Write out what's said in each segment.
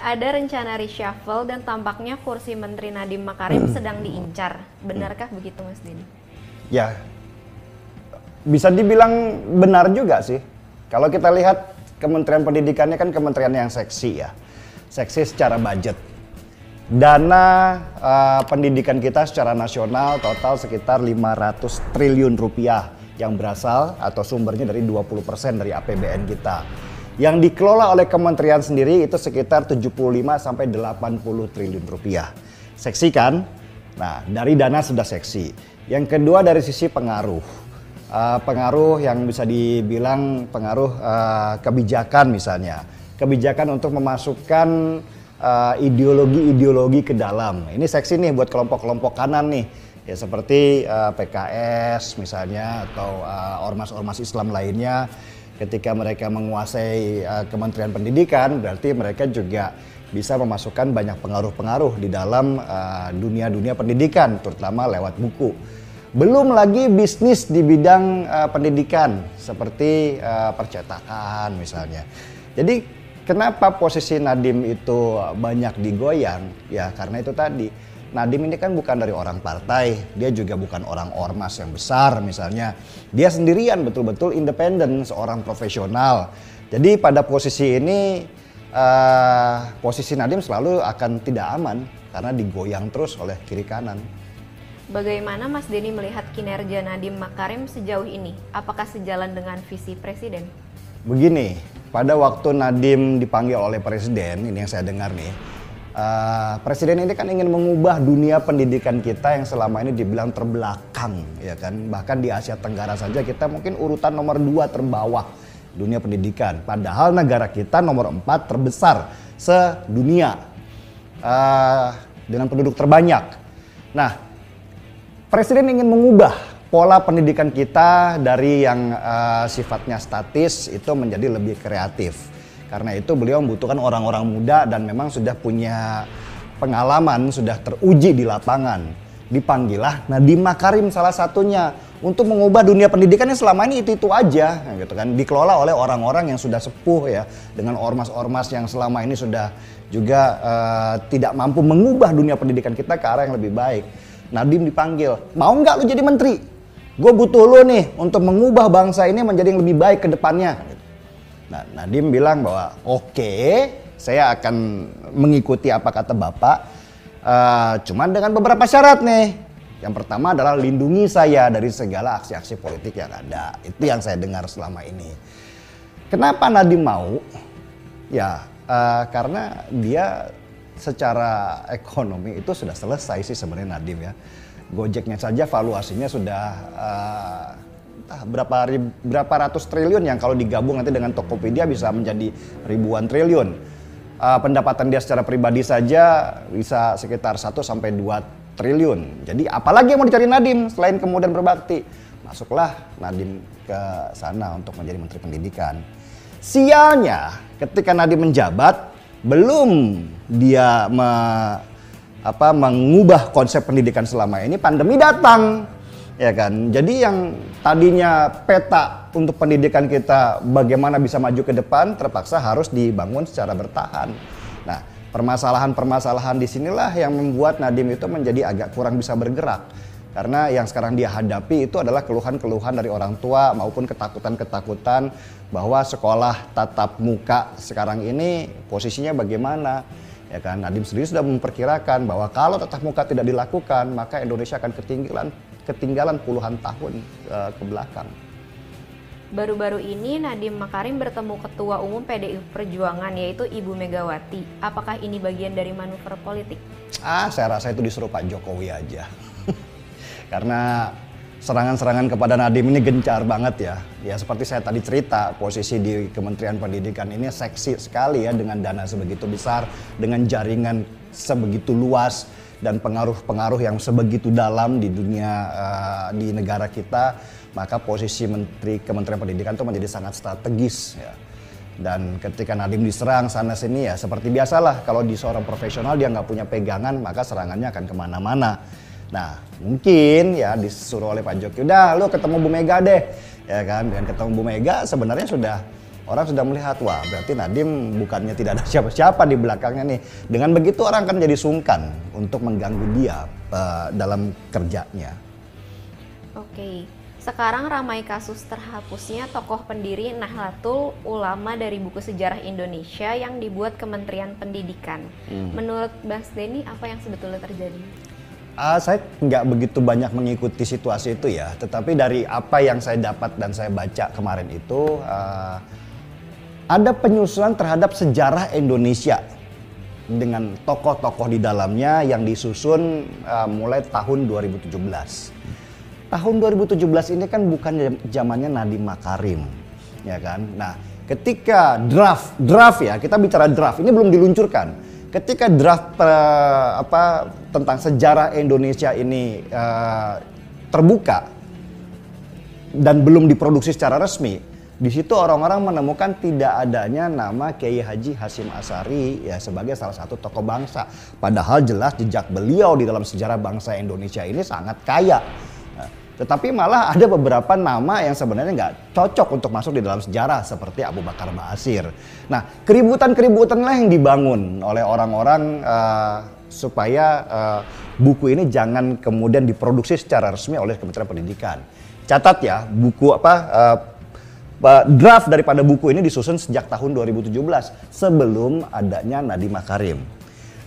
ada rencana reshuffle dan tampaknya kursi Menteri Nadiem Makarim sedang diincar. Benarkah begitu, Mas Denny? Ya, bisa dibilang benar juga sih. Kalau kita lihat Kementerian Pendidikannya kan kementerian yang seksi ya. Seksi secara budget. Dana pendidikan kita secara nasional total sekitar 500 triliun rupiah yang berasal atau sumbernya dari 20% dari APBN kita. Yang dikelola oleh kementerian sendiri itu sekitar 75 sampai 80 triliun rupiah. Seksi kan? Nah, dari dana sudah seksi. Yang kedua dari sisi pengaruh. Pengaruh yang bisa dibilang pengaruh kebijakan misalnya. Kebijakan untuk memasukkan ideologi-ideologi ke dalam. Ini seksi nih buat kelompok-kelompok kanan nih. Ya seperti PKS misalnya atau ormas-ormas Islam lainnya. Ketika mereka menguasai Kementerian Pendidikan, berarti mereka juga bisa memasukkan banyak pengaruh-pengaruh di dalam dunia-dunia pendidikan, terutama lewat buku. Belum lagi bisnis di bidang pendidikan, seperti percetakan misalnya. Jadi kenapa posisi Nadiem itu banyak digoyang? Ya karena itu tadi. Nadiem ini kan bukan dari orang partai, dia juga bukan orang ormas yang besar misalnya. Dia sendirian betul-betul independen, seorang profesional. Jadi pada posisi ini, posisi Nadiem selalu akan tidak aman karena digoyang terus oleh kiri kanan. Bagaimana Mas Denny melihat kinerja Nadiem Makarim sejauh ini? Apakah sejalan dengan visi Presiden? Begini, pada waktu Nadiem dipanggil oleh Presiden, ini yang saya dengar nih, Presiden ini kan ingin mengubah dunia pendidikan kita yang selama ini dibilang terbelakang, ya kan? Bahkan di Asia Tenggara saja kita mungkin urutan nomor 2 terbawah dunia pendidikan. Padahal negara kita nomor 4 terbesar sedunia dengan penduduk terbanyak. Nah, Presiden ingin mengubah pola pendidikan kita dari yang sifatnya statis itu menjadi lebih kreatif. Karena itu beliau membutuhkan orang-orang muda dan memang sudah punya pengalaman, sudah teruji di lapangan. Dipanggillah Nadiem Makarim salah satunya untuk mengubah dunia pendidikan yang selama ini itu aja, gitu kan. Dikelola oleh orang-orang yang sudah sepuh ya, dengan ormas-ormas yang selama ini sudah juga tidak mampu mengubah dunia pendidikan kita ke arah yang lebih baik. Nadiem dipanggil, mau nggak lu jadi menteri? Gue butuh lu nih untuk mengubah bangsa ini menjadi yang lebih baik ke depannya. Nah, Nadiem bilang bahwa oke, saya akan mengikuti apa kata Bapak, cuman dengan beberapa syarat nih. Yang pertama adalah lindungi saya dari segala aksi-aksi politik yang ada. Itu yang saya dengar selama ini. Kenapa Nadiem mau? Ya, karena dia secara ekonomi itu sudah selesai sih sebenarnya Nadiem ya. Gojeknya saja valuasinya sudah berapa ratus triliun yang kalau digabung nanti dengan Tokopedia bisa menjadi ribuan triliun. Pendapatan dia secara pribadi saja bisa sekitar 1 sampai 2 triliun. Jadi apalagi yang mau dicari Nadiem selain kemudian berbakti? Masuklah Nadiem ke sana untuk menjadi Menteri Pendidikan. Sialnya ketika Nadiem menjabat belum dia mengubah konsep pendidikan selama ini, pandemi datang. Ya kan, jadi yang tadinya peta untuk pendidikan kita bagaimana bisa maju ke depan terpaksa harus dibangun secara bertahan. Nah, permasalahan-permasalahan disinilah yang membuat Nadiem itu menjadi agak kurang bisa bergerak. Karena yang sekarang dia hadapi itu adalah keluhan-keluhan dari orang tua maupun ketakutan-ketakutan bahwa sekolah tatap muka sekarang ini posisinya bagaimana. Ya kan, Nadiem sendiri sudah memperkirakan bahwa kalau tatap muka tidak dilakukan maka Indonesia akan ketinggalan puluhan tahun ke belakang. Baru-baru ini Nadiem Makarim bertemu Ketua Umum PDI Perjuangan yaitu Ibu Megawati. Apakah ini bagian dari manuver politik? Saya rasa itu disuruh Pak Jokowi aja. Karena serangan-serangan kepada Nadiem ini gencar banget ya. Ya seperti saya tadi cerita, posisi di Kementerian Pendidikan ini seksi sekali ya dengan dana sebegitu besar, dengan jaringan sebegitu luas dan pengaruh-pengaruh yang sebegitu dalam di dunia di negara kita, maka posisi Menteri Kementerian Pendidikan itu menjadi sangat strategis ya. Dan ketika Nadiem diserang sana sini ya seperti biasalah, kalau di seorang profesional dia nggak punya pegangan maka serangannya akan kemana-mana. Nah mungkin ya disuruh oleh Pak Jokowi, udah lu ketemu Bu Mega deh, ya kan. Dengan ketemu Bu Mega sebenarnya sudah orang sudah melihat, wah berarti Nadiem bukannya tidak ada siapa-siapa di belakangnya nih. Dengan begitu orang kan jadi sungkan untuk mengganggu dia dalam kerjanya. Oke, sekarang ramai kasus terhapusnya tokoh pendiri Nahdlatul Ulama dari buku sejarah Indonesia yang dibuat Kementerian Pendidikan. Menurut Mas Denny, apa yang sebetulnya terjadi? Saya nggak begitu banyak mengikuti situasi itu ya, tetapi dari apa yang saya dapat dan saya baca kemarin itu, ada penyusunan terhadap sejarah Indonesia dengan tokoh-tokoh di dalamnya yang disusun mulai tahun 2017. Tahun 2017 ini kan bukan zamannya Nadiem Makarim, ya kan? Nah, ketika draft ya, kita bicara draft, ini belum diluncurkan. Ketika draft tentang sejarah Indonesia ini terbuka dan belum diproduksi secara resmi, di situ orang-orang menemukan tidak adanya nama Kiai Haji Hasyim Asy'ari ya sebagai salah satu tokoh bangsa. Padahal jelas jejak beliau di dalam sejarah bangsa Indonesia ini sangat kaya. Tetapi malah ada beberapa nama yang sebenarnya nggak cocok untuk masuk di dalam sejarah seperti Abu Bakar Ba'asyir. Nah, keributan-keributan lah yang dibangun oleh orang-orang supaya buku ini jangan kemudian diproduksi secara resmi oleh Kementerian Pendidikan. Catat ya, buku draft daripada buku ini disusun sejak tahun 2017 sebelum adanya Nadiem Makarim.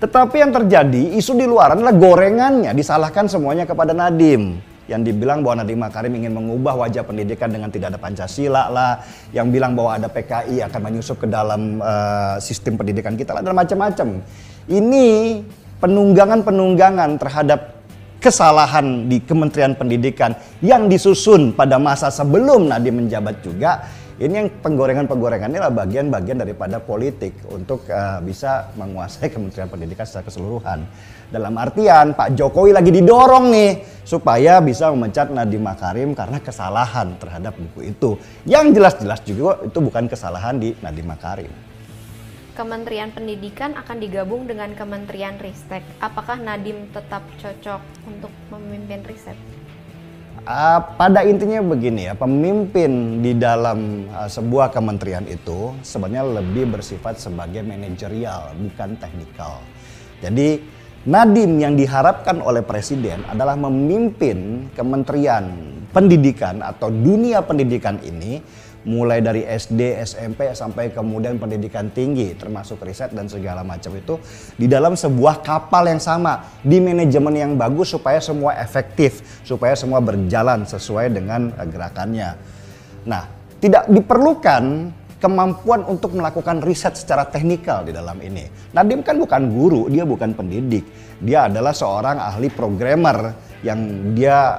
Tetapi yang terjadi isu di luaran adalah gorengannya disalahkan semuanya kepada Nadiem. Yang dibilang bahwa Nadiem Makarim ingin mengubah wajah pendidikan dengan tidak ada Pancasila lah, yang bilang bahwa ada PKI akan menyusup ke dalam sistem pendidikan kita lah, dan macam-macam. Ini penunggangan terhadap kesalahan di Kementerian Pendidikan yang disusun pada masa sebelum Nadiem menjabat juga. Ini yang penggorengan-penggorengan ini adalah bagian-bagian daripada politik untuk bisa menguasai Kementerian Pendidikan secara keseluruhan. Dalam artian Pak Jokowi lagi didorong nih supaya bisa memecat Nadiem Makarim karena kesalahan terhadap buku itu. Yang jelas-jelas juga itu bukan kesalahan di Nadiem Makarim. Kementerian Pendidikan akan digabung dengan Kementerian Ristek. Apakah Nadiem tetap cocok untuk memimpin Ristek? Pada intinya begini ya, pemimpin di dalam sebuah kementerian itu sebenarnya lebih bersifat sebagai manajerial, bukan teknikal. Jadi Nadiem yang diharapkan oleh Presiden adalah memimpin Kementerian Pendidikan atau dunia pendidikan ini mulai dari SD, SMP sampai kemudian pendidikan tinggi termasuk riset dan segala macam itu di dalam sebuah kapal yang sama, di manajemen yang bagus supaya semua efektif, supaya semua berjalan sesuai dengan gerakannya. Nah, tidak diperlukan kemampuan untuk melakukan riset secara teknikal di dalam ini. Nadiem kan bukan guru, dia bukan pendidik. Dia adalah seorang ahli programmer yang dia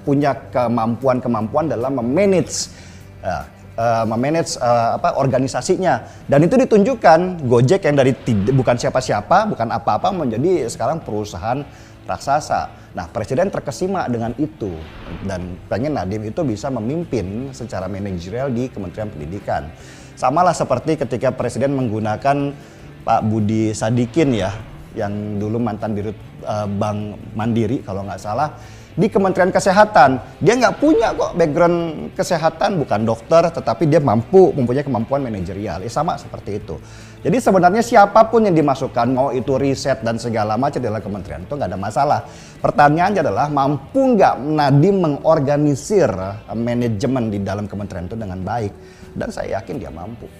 punya kemampuan dalam memanage organisasinya, dan itu ditunjukkan Gojek yang dari bukan siapa-siapa, bukan apa-apa menjadi sekarang perusahaan raksasa. Nah, Presiden terkesima dengan itu dan pengen Nadiem itu bisa memimpin secara manajerial di Kementerian Pendidikan. Samalah seperti ketika Presiden menggunakan Pak Budi Sadikin ya, yang dulu mantan dirut Bank Mandiri kalau nggak salah, di Kementerian Kesehatan. Dia nggak punya kok background kesehatan, bukan dokter, tetapi dia mempunyai kemampuan manajerial. Sama seperti itu. Jadi sebenarnya siapapun yang dimasukkan, mau itu riset dan segala macam dalam kementerian itu nggak ada masalah. Pertanyaannya adalah mampu nggak Nadiem mengorganisir manajemen di dalam kementerian itu dengan baik. Dan saya yakin dia mampu.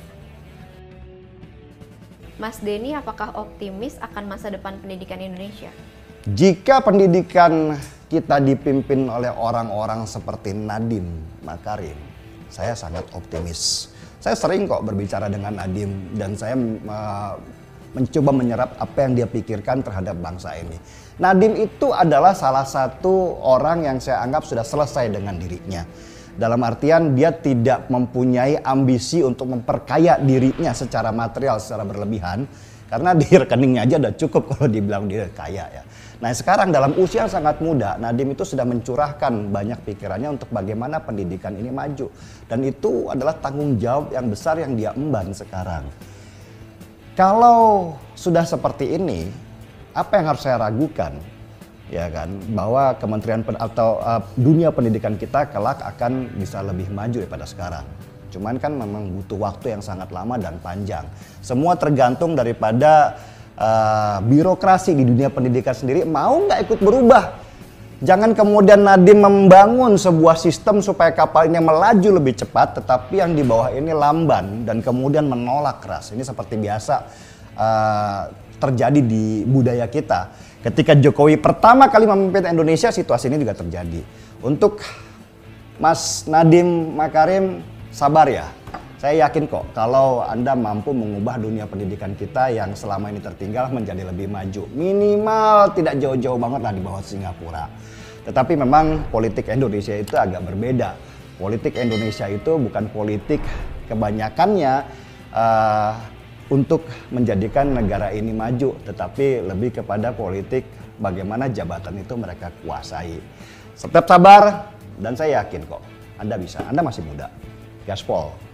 Mas Denny, apakah optimis akan masa depan pendidikan Indonesia? Jika pendidikan kita dipimpin oleh orang-orang seperti Nadiem Makarim, saya sangat optimis. Saya sering kok berbicara dengan Nadiem dan saya mencoba menyerap apa yang dia pikirkan terhadap bangsa ini. Nadiem itu adalah salah satu orang yang saya anggap sudah selesai dengan dirinya. Dalam artian dia tidak mempunyai ambisi untuk memperkaya dirinya secara material, secara berlebihan. Karena di rekeningnya aja udah cukup kalau dibilang dia kaya ya. Nah sekarang dalam usia yang sangat muda, Nadiem itu sudah mencurahkan banyak pikirannya untuk bagaimana pendidikan ini maju. Dan itu adalah tanggung jawab yang besar yang dia emban sekarang. Kalau sudah seperti ini, apa yang harus saya ragukan? Ya kan, bahwa kementerian atau dunia pendidikan kita kelak akan bisa lebih maju daripada sekarang. Cuman kan memang butuh waktu yang sangat lama dan panjang. Semua tergantung daripada birokrasi di dunia pendidikan sendiri mau nggak ikut berubah. Jangan kemudian Nadiem membangun sebuah sistem supaya kapalnya melaju lebih cepat, tetapi yang di bawah ini lamban dan kemudian menolak keras. Ini seperti biasa terjadi di budaya kita. Ketika Jokowi pertama kali memimpin Indonesia, situasi ini juga terjadi. Untuk Mas Nadiem Makarim, sabar ya. Saya yakin kok kalau Anda mampu mengubah dunia pendidikan kita yang selama ini tertinggal menjadi lebih maju. Minimal tidak jauh-jauh banget lah di bawah Singapura. Tetapi memang politik Indonesia itu agak berbeda. Politik Indonesia itu bukan politik kebanyakannya untuk menjadikan negara ini maju. Tetapi lebih kepada politik bagaimana jabatan itu mereka kuasai. Tetap sabar dan saya yakin kok Anda bisa. Anda masih muda. Gaspol.